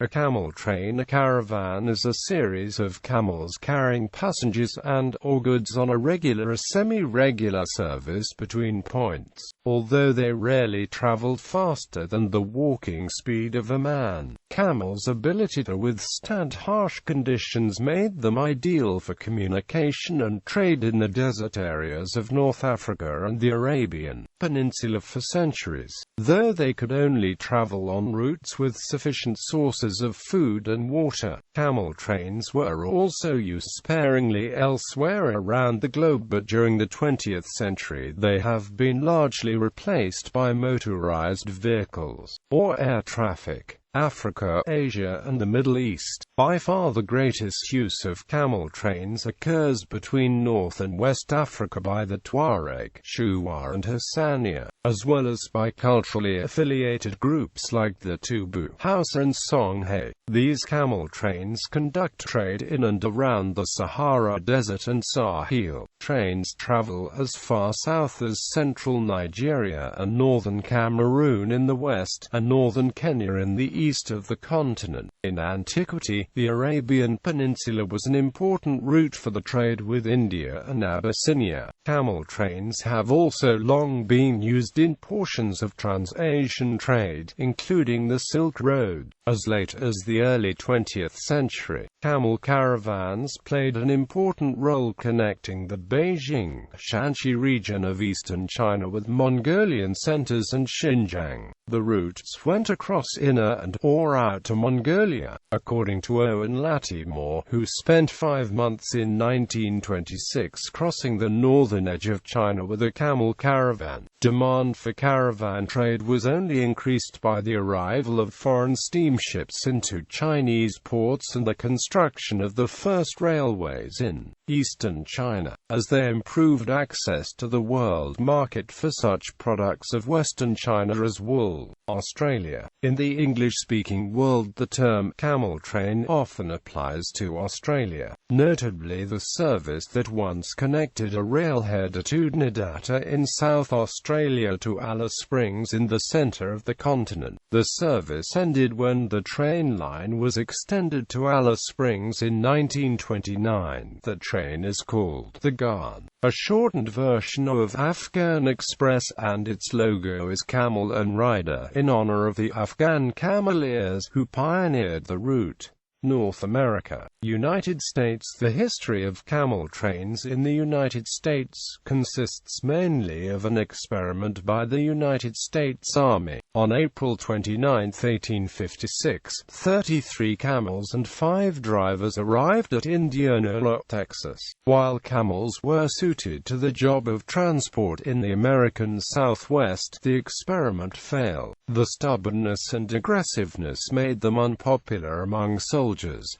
A camel train. A caravan is a series of camels carrying passengers and/or goods on a regular or semi-regular service between points, although they rarely traveled faster than the walking speed of a man. Camels' ability to withstand harsh conditions made them ideal for communication and trade in the desert areas of North Africa and the Arabian Peninsula for centuries. Though they could only travel on routes with sufficient sources of food and water, camel trains were also used sparingly elsewhere around the globe, but during the 20th century they have been largely replaced by motorized vehicles, or air traffic. Africa, Asia and the Middle East. By far the greatest use of camel trains occurs between North and West Africa by the Tuareg, Shuar and Hassaniya, as well as by culturally affiliated groups like the Tubu, Hausa and Songhay. These camel trains conduct trade in and around the Sahara Desert and Sahel. Trains travel as far south as central Nigeria and northern Cameroon in the west, and northern Kenya in the east of the continent. In antiquity, the Arabian Peninsula was an important route for the trade with India and Abyssinia. Camel trains have also long been used in portions of trans-Asian trade, including the Silk Road. As late as the early 20th century, camel caravans played an important role connecting the Beijing-Shanxi region of eastern China with Mongolian centers and Xinjiang. The routes went across inner and/or outer Mongolia. According to Owen Lattimore, who spent 5 months in 1926 crossing the northern edge of China with a camel caravan, demand for caravan trade was only increased by the arrival of foreign steamships into Chinese ports and the construction of the first railways in eastern China, as they improved access to the world market for such products of western China as wool. Australia. In the English-speaking world, the term camel train often applies to Australia, notably the service that once connected a railhead at Oodnadatta in South Australia to Alice Springs in the centre of the continent. The service ended when the train line was extended to Alice Springs in 1929. The train is called the Ghan, a shortened version of Afghan Express, and its logo is camel and rider, in honor of the Afghan cameleers who pioneered the route. North America, United States. The history of camel trains in the United States consists mainly of an experiment by the United States Army. On April 29, 1856, 33 camels and 5 drivers arrived at Indianola, Texas. While camels were suited to the job of transport in the American Southwest, the experiment failed. The stubbornness and aggressiveness made them unpopular among soldiers,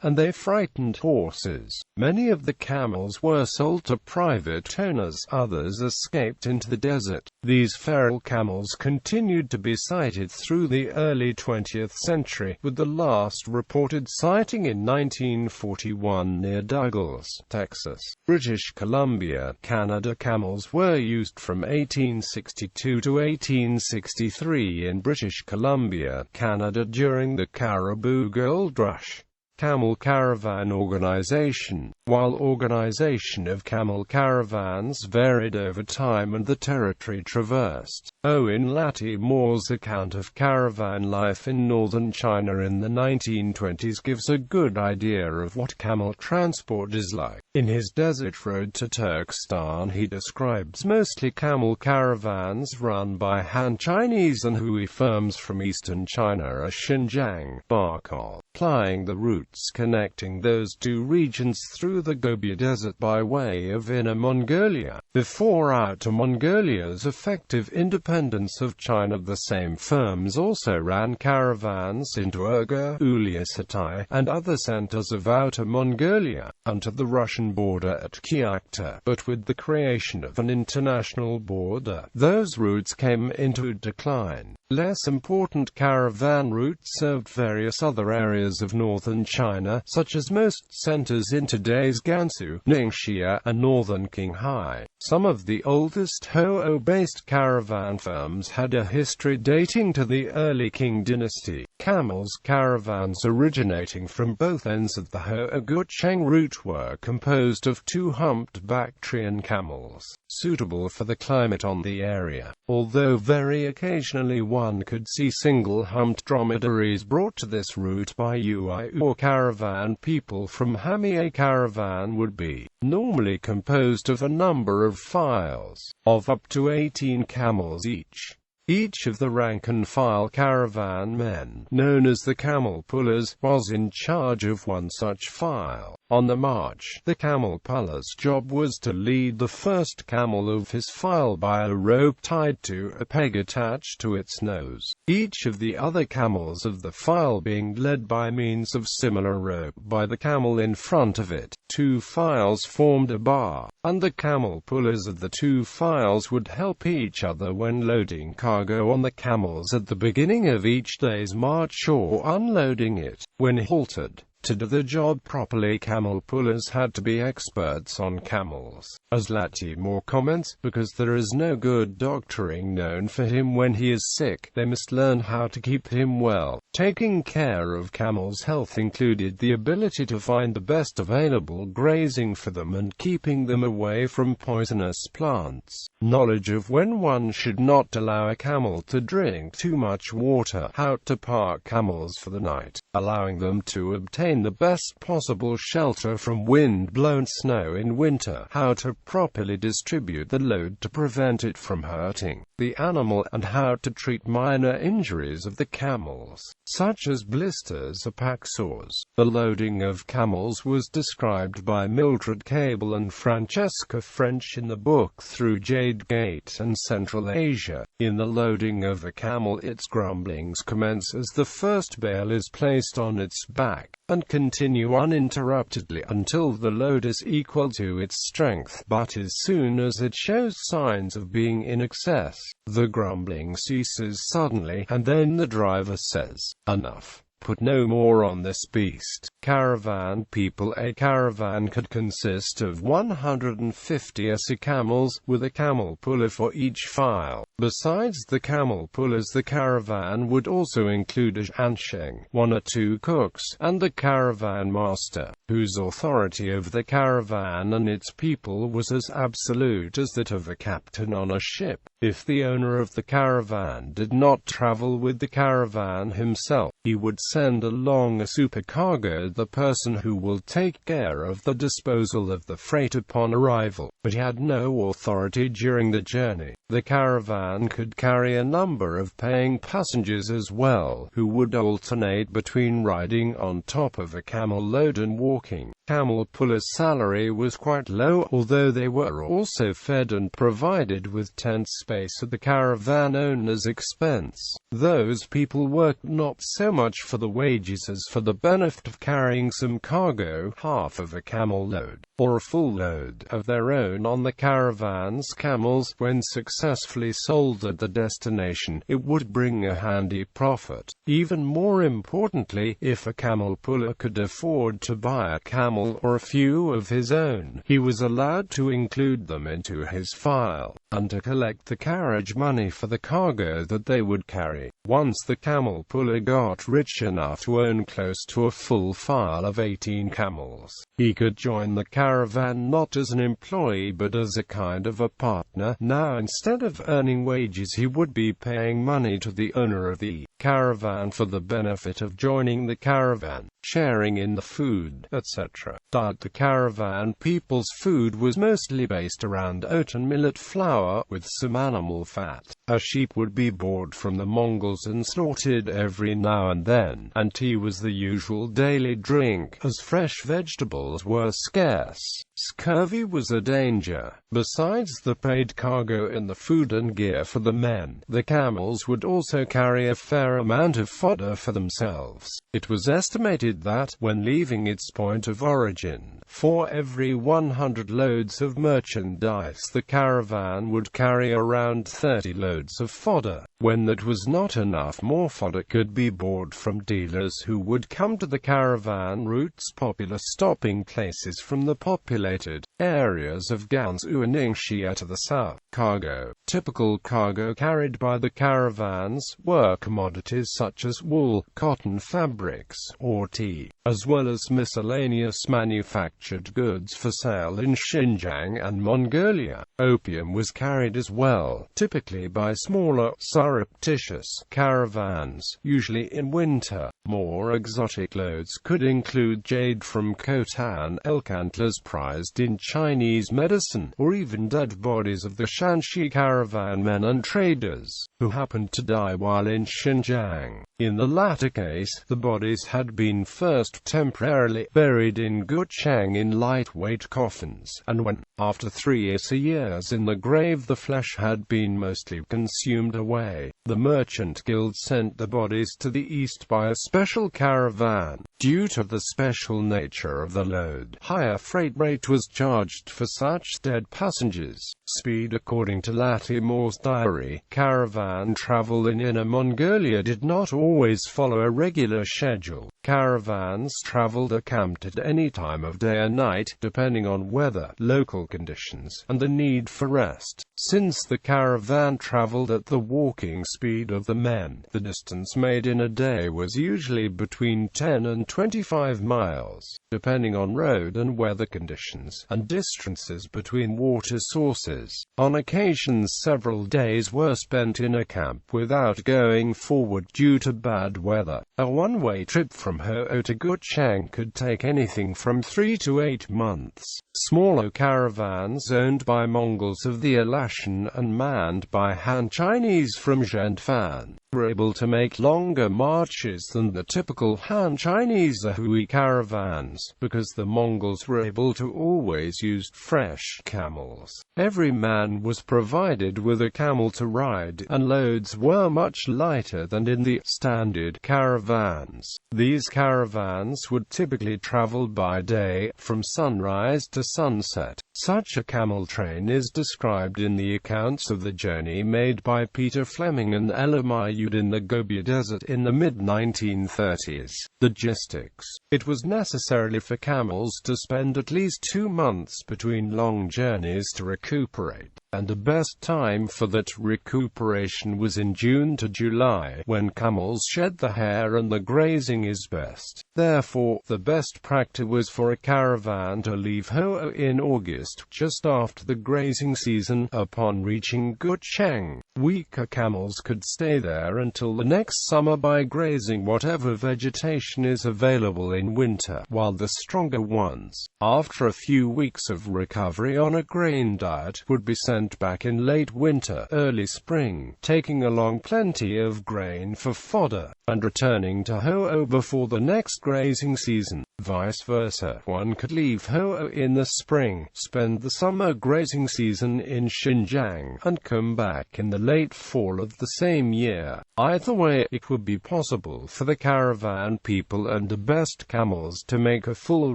and they frightened horses. Many of the camels were sold to private owners, others escaped into the desert. These feral camels continued to be sighted through the early 20th century, with the last reported sighting in 1941 near Douglas, Texas. British Columbia, Canada. Camels were used from 1862 to 1863 in British Columbia, Canada during the Cariboo Gold Rush. Camel Caravan Organization. While organization of camel caravans varied over time and the territory traversed, Owen Lattimore's account of caravan life in northern China in the 1920s gives a good idea of what camel transport is like. In his Desert Road to Turkestan, he describes mostly camel caravans run by Han Chinese and Hui firms from eastern China as Xinjiang, Baikal, plying the routes connecting those two regions through the Gobi Desert by way of Inner Mongolia. Before Outer Mongolia's effective independence of China, the same firms also ran caravans into Urga, Uliassutai, and other centers of Outer Mongolia, and to the Russian border at Kyakhta. But with the creation of an international border, those routes came into decline. Less important caravan routes served various other areas of northern China, such as most centers in today's Gansu, Ningxia, and northern Qinghai. Some of the oldest Ho-Oh-based caravan firms had a history dating to the early Qing dynasty. Camels caravans originating from both ends of the Ho-Oh-Gucheng route were composed of two humped Bactrian camels, suitable for the climate on the area, although very occasionally one could see single humped dromedaries brought to this route by Ui or caravan people from Hami. A caravan would be normally composed of a number of files, of up to 18 camels each. Each of the rank-and-file caravan men, known as the camel pullers, was in charge of one such file. On the march, the camel puller's job was to lead the first camel of his file by a rope tied to a peg attached to its nose, each of the other camels of the file being led by means of similar rope by the camel in front of it. Two files formed a bar, and the camel pullers of the two files would help each other when loading cargo on the camels at the beginning of each day's march or unloading it when halted. To do the job properly, camel pullers had to be experts on camels. As Latimore comments, because there is no good doctoring known for him when he is sick, they must learn how to keep him well. Taking care of camels' health included the ability to find the best available grazing for them and keeping them away from poisonous plants. Knowledge of when one should not allow a camel to drink too much water, how to park camels for the night, allowing them to obtain the best possible shelter from wind-blown snow in winter, how to properly distribute the load to prevent it from hurting the animal, and how to treat minor injuries of the camels, such as blisters or pack sores. The loading of camels was described by Mildred Cable and Francesca French in the book Through Jade Gate and Central Asia. In the loading of a camel, its grumblings commence as the first bale is placed on its back, and continue uninterruptedly until the load is equal to its strength, but as soon as it shows signs of being in excess, the grumbling ceases suddenly, and then the driver says, "Enough. Put no more on this beast." Caravan people. A caravan could consist of 150 camels, with a camel puller for each file. Besides the camel pullers, the caravan would also include a ansheng, one or two cooks, and the caravan master, whose authority over the caravan and its people was as absolute as that of a captain on a ship. If the owner of the caravan did not travel with the caravan himself, he would send along a supercargo, the person who will take care of the disposal of the freight upon arrival, but he had no authority during the journey. The caravan could carry a number of paying passengers as well, who would alternate between riding on top of a camel load and walking. Camel pullers' salary was quite low, although they were also fed and provided with tent space at the caravan owner's expense. Those people worked not so much for the wages as for the benefit of carrying some cargo, half of a camel load, or a full load, of their own on the caravan's camels. When successfully sold at the destination, it would bring a handy profit. Even more importantly, if a camel puller could afford to buy a camel or a few of his own, he was allowed to include them into his file, and to collect the carriage money for the cargo that they would carry. Once the camel puller got rich enough to own close to a full file of 18 camels, he could join the caravan not as an employee but as a kind of a partner. Now, instead of earning wages, he would be paying money to the owner of the caravan for the benefit of joining the caravan, sharing in the food, etc. The caravan people's food was mostly based around oat and millet flour, with some animal fat. A sheep would be bought from the Mongols and slaughtered every now and then, and tea was the usual daily drink, as fresh vegetables were scarce. Scurvy was a danger. Besides the paid cargo and the food and gear for the men, the camels would also carry a fair amount of fodder for themselves. It was estimated estimated that, when leaving its point of origin, for every 100 loads of merchandise the caravan would carry around 30 loads of fodder. When that was not enough, more fodder could be bought from dealers who would come to the caravan routes, popular stopping places from the populated areas of Gansu and Ningxia to the south. Cargo. Typical cargo carried by the caravans were commodities such as wool, cotton fabrics, or tea, as well as miscellaneous manufactured goods for sale in Xinjiang and Mongolia. Opium was carried as well, typically by smaller, surreptitious caravans, usually in winter. More exotic loads could include jade from Khotan, elk antlers prized in Chinese medicine, or even dead bodies of the Shanxi caravan men and traders, who happened to die while in Xinjiang. In the latter case, the bodies had been first temporarily buried in Guchang in lightweight coffins, and when, after 3 years in the grave, the flesh had been mostly consumed away, the merchant guild sent the bodies to the east by a special caravan. Due to the special nature of the load, higher freight rate was charged for such dead passengers. Speed. According to Latimore's diary, caravan travel in Inner Mongolia did not always follow a regular schedule. Caravans traveled or camped at any time of day or night, depending on weather, local conditions, and the need for rest. Since the caravan traveled at the walking speed of the men, the distance made in a day was usually between 10 and 25 miles, depending on road and weather conditions, and distances between water sources. On occasions, several days were spent in a camp without going forward due to bad weather. A one-way trip from Ho to Guchang could take anything from 3 to 8 months. Smaller caravans owned by Mongols of the Alashan and manned by Han Chinese from Zhendfan were able to make longer marches than the typical Han Chinese Hui caravans, because the Mongols were able to always use fresh camels. Every man was provided with a camel to ride, and loads were much lighter than in the standard caravans. These caravans would typically travel by day, from sunrise to sunset. Such a camel train is described in the accounts of the journey made by Peter Fleming and Ella Mayud in the Gobi Desert in the mid-1930s. Logistics. It was necessary for camels to spend at least 2 months between long journeys to recuperate, and the best time for that recuperation was in June to July, when camels shed the hair and the grazing is best. Therefore, the best practice was for a caravan to leave Ho in August, just after the grazing season. Upon reaching Guchang, weaker camels could stay there until the next summer by grazing whatever vegetation is available in winter, while the stronger ones, after a few weeks of recovery on a grain diet, would be sent back in late winter, early spring, taking along plenty of grain for fodder, and returning to Ho before the next grazing season. Vice versa, one could leave Ho in the spring, spend the summer grazing season in Xinjiang, and come back in the late fall of the same year. Either way, it would be possible for the caravan people and the best camels to make a full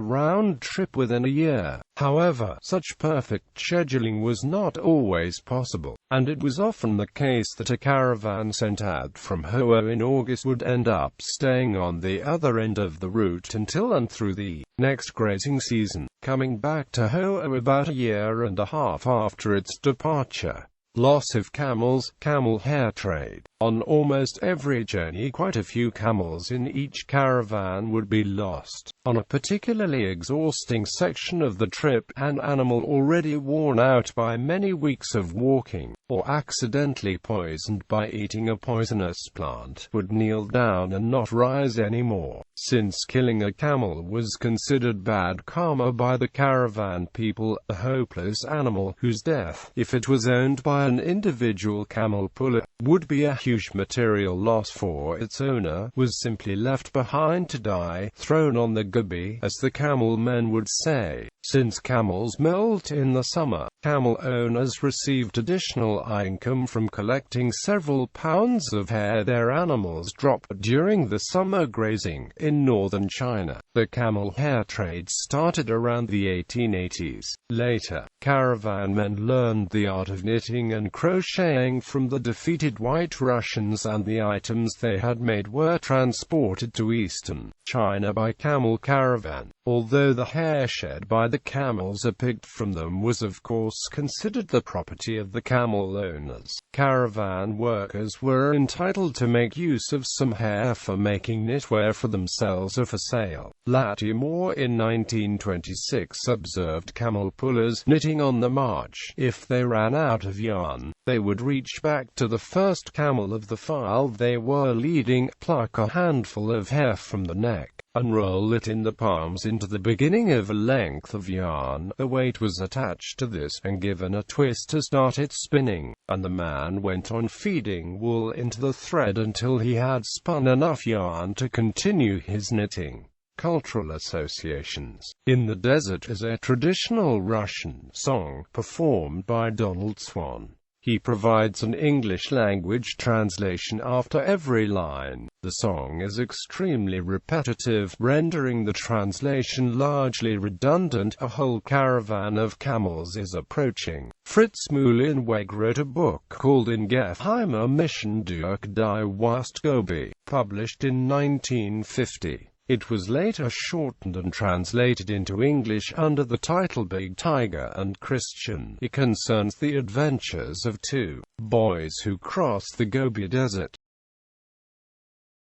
round trip within a year. However, such perfect scheduling was not always possible, and it was often the case that a caravan sent out from Ho in August would end up staying on the other end of the route until and through the next grazing season, coming back to Ho about a year and a half after its departure. Loss of camels. Camel hair trade. On almost every journey, quite a few camels in each caravan would be lost. On a particularly exhausting section of the trip, an animal already worn out by many weeks of walking, or accidentally poisoned by eating a poisonous plant, would kneel down and not rise anymore. Since killing a camel was considered bad karma by the caravan people, a hopeless animal, whose death, if it was owned by an individual camel puller, would be a huge material loss for its owner, was simply left behind to die, thrown on the gobi, as the camel men would say. Since camels molt in the summer, camel owners received additional income from collecting several pounds of hair their animals drop during the summer grazing. In northern China, the camel hair trade started around the 1880s. Later, caravan men learned the art of knitting and crocheting from the defeated White Russians, and the items they had made were transported to eastern China by camel caravan. Although the hair shed by the camels or picked from them was of course considered the property of the camel owners, caravan workers were entitled to make use of some hair for making knitwear for themselves or for sale. Latimer in 1926 observed camel pullers knitting on the march. If they ran out of yarn, they would reach back to the first camel of the file they were leading, pluck a handful of hair from the neck, unroll it in the palms into the beginning of a length of yarn. A weight was attached to this and given a twist to start it spinning, and the man went on feeding wool into the thread until he had spun enough yarn to continue his knitting. Cultural associations. In the Desert is a traditional Russian song performed by Donald Swan. He provides an English-language translation after every line. The song is extremely repetitive, rendering the translation largely redundant. A whole caravan of camels is approaching. Fritz Mühlenweg wrote a book called In Geheimer Mission durch die Westgobi, published in 1950. It was later shortened and translated into English under the title Big Tiger and Christian. It concerns the adventures of two boys who cross the Gobi Desert.